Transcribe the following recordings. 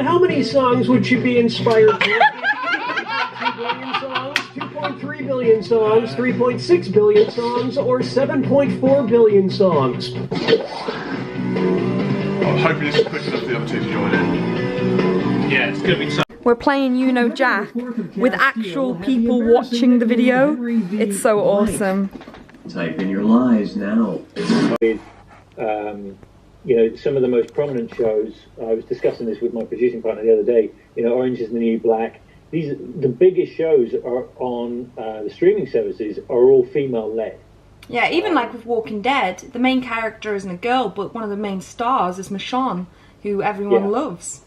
how many songs would you be inspired to? 2 billion songs, 2.3 billion songs, 3.6 billion songs, or 7.4 billion songs? I'm hoping it's quick enough for the other two to join in. Yeah, it's gonna be tough. We're playing You Know Jack with actual people watching the video. It's so awesome. Type in your lies now. With, you know, some of the most prominent shows, I was discussing this with my producing partner the other day, you know, Orange is the New Black. The biggest shows are on the streaming services are all female-led. Yeah, even like with Walking Dead, the main character isn't a girl, but one of the main stars is Michonne, who everyone loves.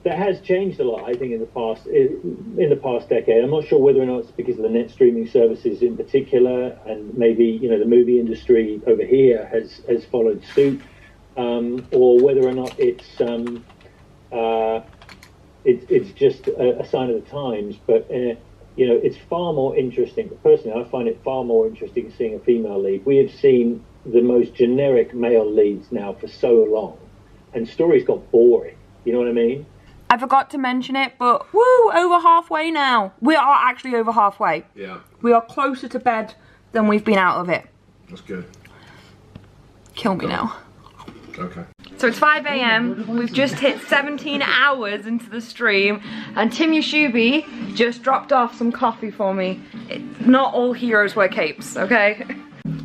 That has changed a lot, I think, in the past decade. I'm not sure whether or not it's because of the net streaming services in particular, and maybe, you know, the movie industry over here has followed suit, or whether or not it's just a sign of the times. But you know, it's far more interesting. Personally, I find it far more interesting seeing a female lead. We have seen the most generic male leads now for so long, and stories got boring. You know what I mean? I forgot to mention it, but woo, over halfway now. We are actually over halfway. Yeah. We are closer to bed than we've been out of it. That's good. Kill me now. Okay. So it's 5 AM. We've just hit 17 hours into the stream, and Tim Yashubi just dropped off some coffee for me. Not all heroes wear capes, okay?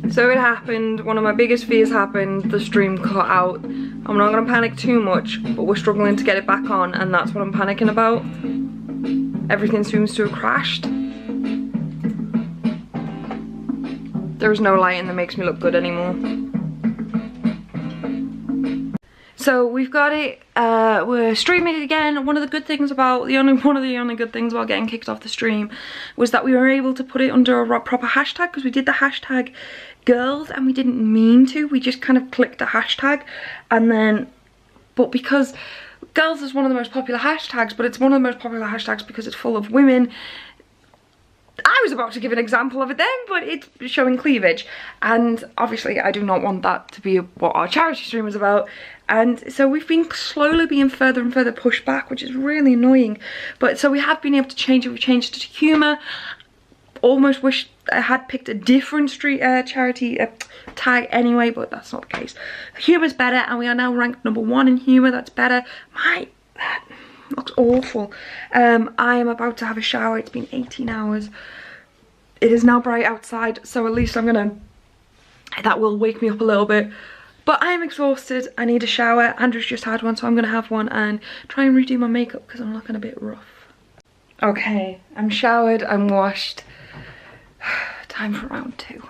So it happened, one of my biggest fears happened, the stream cut out. I'm not gonna panic too much, but we're struggling to get it back on, and that's what I'm panicking about. Everything seems to have crashed. There's no lighting that makes me look good anymore. So we've got it, we're streaming it again. One of the good things about, one of the only good things about getting kicked off the stream was that we were able to put it under a proper hashtag, because we did the hashtag girls and we didn't mean to, we just kind of clicked a hashtag, and then, but because girls is one of the most popular hashtags, but it's one of the most popular hashtags because it's full of women. I was about to give an example of it then, but it's showing cleavage, and obviously I do not want that to be what our charity stream is about, and so we've been slowly being further and further pushed back, which is really annoying. But so we have been able to change it. We changed it to humour. Almost wish I had picked a different charity tag anyway, but that's not the case. Humour's better, and we are now ranked #1 in humour. That's better. That looks awful. I am about to have a shower. It's been 18 hours. It is now bright outside, so at least that will wake me up a little bit. But I am exhausted. I need a shower. Andrew's just had one, so I'm gonna have one and try and redo my makeup because I'm looking a bit rough. Okay, I'm showered, I'm washed. Time for round 2.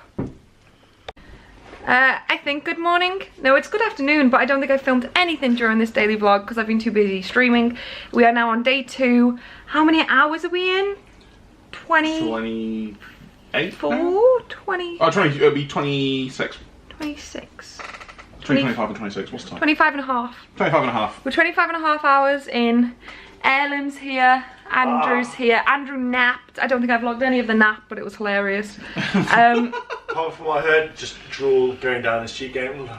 I think good morning. No, it's good afternoon, but I don't think I filmed anything during this daily vlog because I've been too busy streaming. We are now on day 2. How many hours are we in? 28? 4? 20? Oh, 20, it'll be 26. 26. 25 and 26, what's the time? 25 and a half. 25 and a half. We're 25 and a half hours in. Heirloom's here, Andrew's here. Andrew napped. I don't think I vlogged any of the nap, but it was hilarious. Apart from what I heard, just drool going down his cheek going.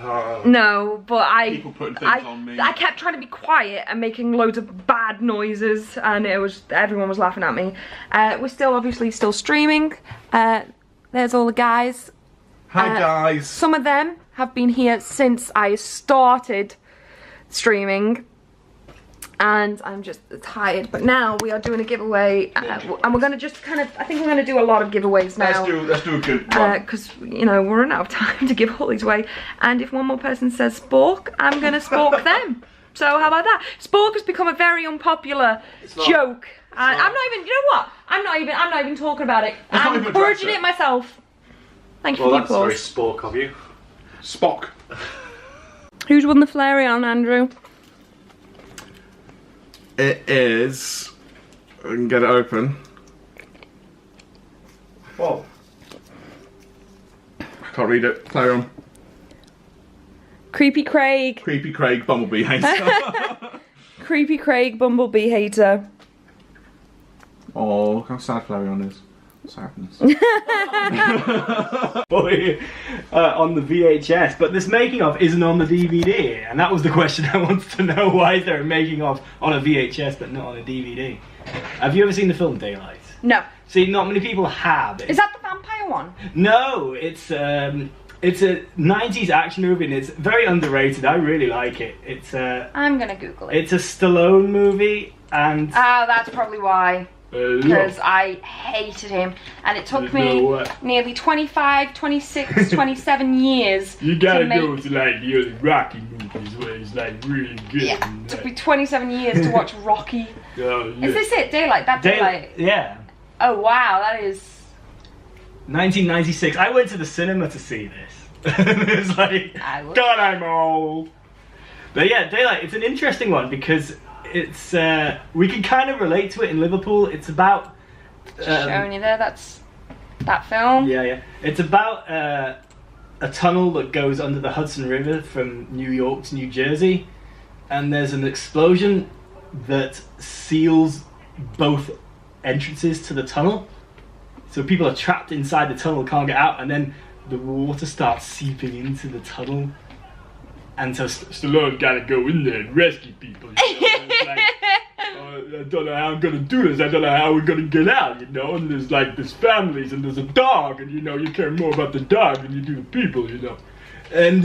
No, but People putting things on me. I kept trying to be quiet and making loads of bad noises, and everyone was laughing at me. We're still obviously still streaming. There's all the guys. Hi guys. Some of them have been here since I started streaming, and I'm just tired. But now we are doing a giveaway, and we're gonna just kind of, I think we're gonna do a lot of giveaways now. Let's do a good one. Because you know we're running out of time to give all these away, and if one more person says spork, I'm gonna spork them. So how about that? Spork has become a very unpopular joke. I'm not even. You know what? I'm not even talking about it. I'm encouraging it myself. Thank you for the applause. Well, that's very spork of you. Spock. Who's won the Flareon, Andrew? It is. I can get it open. Whoa. Can't read it. Carry on. Creepy Craig. Creepy Craig, Bumblebee hater. Creepy Craig, Bumblebee hater. Oh, look how sad Flareon is. Sadness. on the VHS, but this making of isn't on the DVD, and that was the question I wanted to know. Why is there a making of on a VHS but not on a DVD? Have you ever seen the film Daylight? No. See, not many people have. Is that the vampire one? No, it's a 90s action movie, and it's very underrated. I really like it. I'm gonna Google it. It's a Stallone movie, and oh, that's probably why. Because I hated him, and it took me nearly 25, 26, 27 years. You gotta go to like the other Rocky movies where it's like really good. Yeah, it took me 27 years to watch Rocky. Oh, yeah. Is this it? Daylight? That Daylight? Yeah. Oh wow, that is 1996. I went to the cinema to see this. It's like, God, I'm old. But yeah, Daylight, it's an interesting one because it's, we can kind of relate to it in Liverpool. It's about... showing you there, that's that film. Yeah, yeah. It's about a tunnel that goes under the Hudson River from New York to New Jersey. And there's an explosion that seals both entrances to the tunnel. So people are trapped inside the tunnel, can't get out, and then the water starts seeping into the tunnel. And so Stallone gotta go in there and rescue people. You know? It's like, I don't know how I'm gonna do this, I don't know how we're gonna get out, you know? And there's families and there's a dog, and you know, you care more about the dog than you do the people, you know? And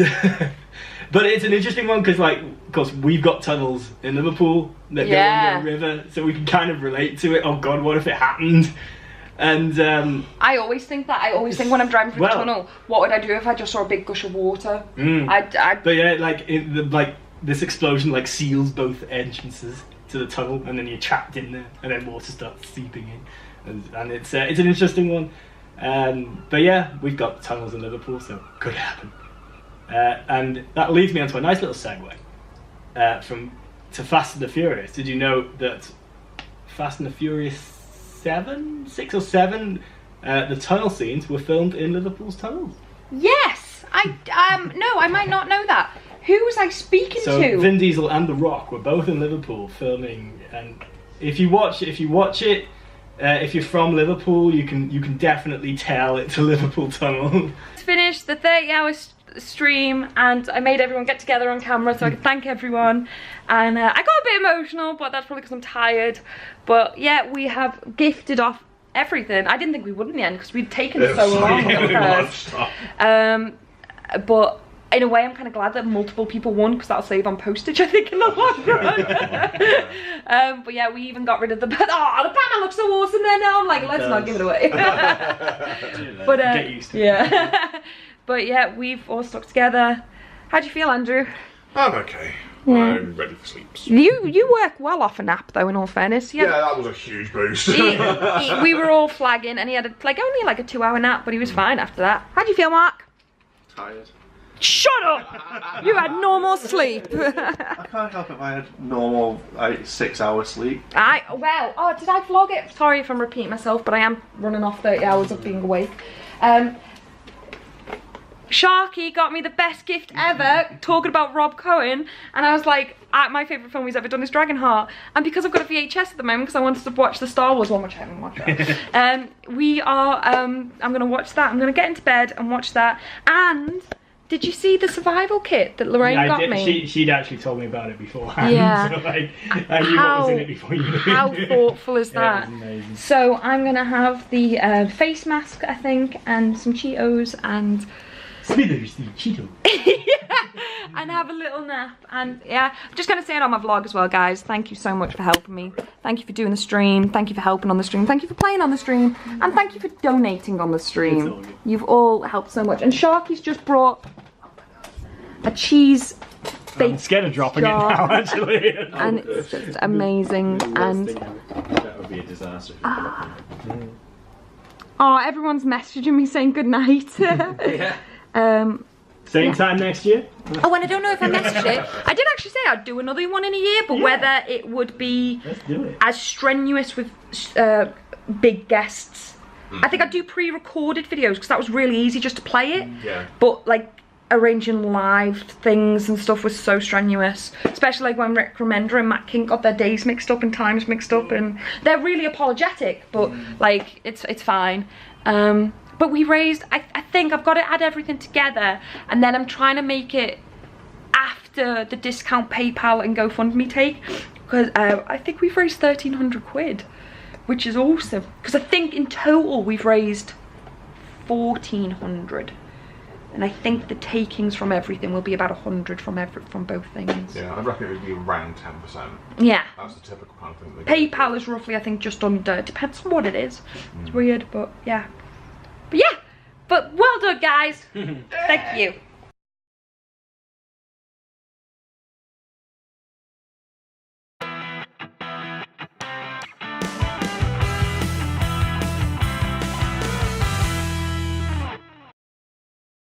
but it's an interesting one because, like, of course, we've got tunnels in Liverpool that go under a river, so we can kind of relate to it. Oh God, what if it happened? And I always think that. I always think when I'm driving through the tunnel, what would I do if I just saw a big gush of water? But yeah, like this explosion like seals both entrances to the tunnel, and then you're trapped in there, and then water starts seeping in, and it's an interesting one. But yeah, we've got tunnels in Liverpool, so could happen. And that leads me onto a nice little segue to Fast and the Furious. Did you know that Fast and the Furious 6 or 7, the tunnel scenes were filmed in Liverpool's tunnels? Yes, no, I might not know that. Who was I speaking to? So Vin Diesel and The Rock were both in Liverpool filming, and if you watch it, if you're from Liverpool, you can definitely tell it's a Liverpool tunnel. Finished the 30-hour stream, and I made everyone get together on camera so I could thank everyone, and I got a bit emotional, but that's probably because I'm tired. But yeah, we have gifted off everything. I didn't think we would in the end because we'd taken so long at first. But in a way I'm kind of glad that multiple people won because that'll save on postage, I think, in the long run. But yeah, we even got rid of the Batman looks so awesome there now. I'm like, let's not give it away. But get used to it. Yeah. But yeah, we've all stuck together. How do you feel, Andrew? I'm okay. I'm ready for sleep. You work well off a nap, though, in all fairness. Yeah, that was a huge boost. We were all flagging, and he had only like a 2-hour nap, but he was fine after that. How do you feel, Mark? Tired. Shut up! You had normal sleep. I can't help it if I had normal 6-hour sleep. Did I vlog it? Sorry if I'm repeating myself, but I am running off 30 hours of being awake. Sharky got me the best gift ever, talking about Rob Cohen, and I was like, my favourite film he's ever done is Dragonheart, and because I've got a VHS at the moment because I wanted to watch the Star Wars one, which I haven't watched yet, I'm going to watch that. I'm going to get into bed and watch that. And did you see the survival kit that Lorraine got me? She'd actually told me about it beforehand. Yeah. So like, I knew what was in it before you knew. How thoughtful is that? It was amazing. So I'm going to have the face mask, I think, and some Cheetos, and and have a little nap. And yeah, I'm just going to say it on my vlog as well, guys. Thank you so much for helping me. Thank you for doing the stream. Thank you for helping on the stream. Thank you for playing on the stream. And thank you for donating on the stream. You've all helped so much. And Sharky's just brought a cheese bake. I'm scared of dropping it now, actually. And it's just amazing. And that would be a disaster. oh, everyone's messaging me saying good night. Yeah. Same time next year? Oh, and I don't know if I messaged it. I did actually say I'd do another one in a year, but whether it would be as strenuous with big guests. I think I'd do pre-recorded videos because that was really easy just to play it. Yeah. But like arranging live things and stuff was so strenuous, especially like when Rick Remender and Matt King got their days mixed up and times mixed up, and they're really apologetic, but like it's fine. But we raised, I think I've got to add everything together, and then I'm trying to make it after the discount PayPal and GoFundMe take, because I think we've raised 1,300 quid, which is awesome. Because I think in total we've raised 1,400, and I think the takings from everything will be about 100 from both things. Yeah, I reckon it would be around 10%. Yeah. That's the typical kind of thing. They go PayPal is roughly, I think, just under. Depends on what it is. It's weird, but yeah. But yeah. But well done, guys. Thank you.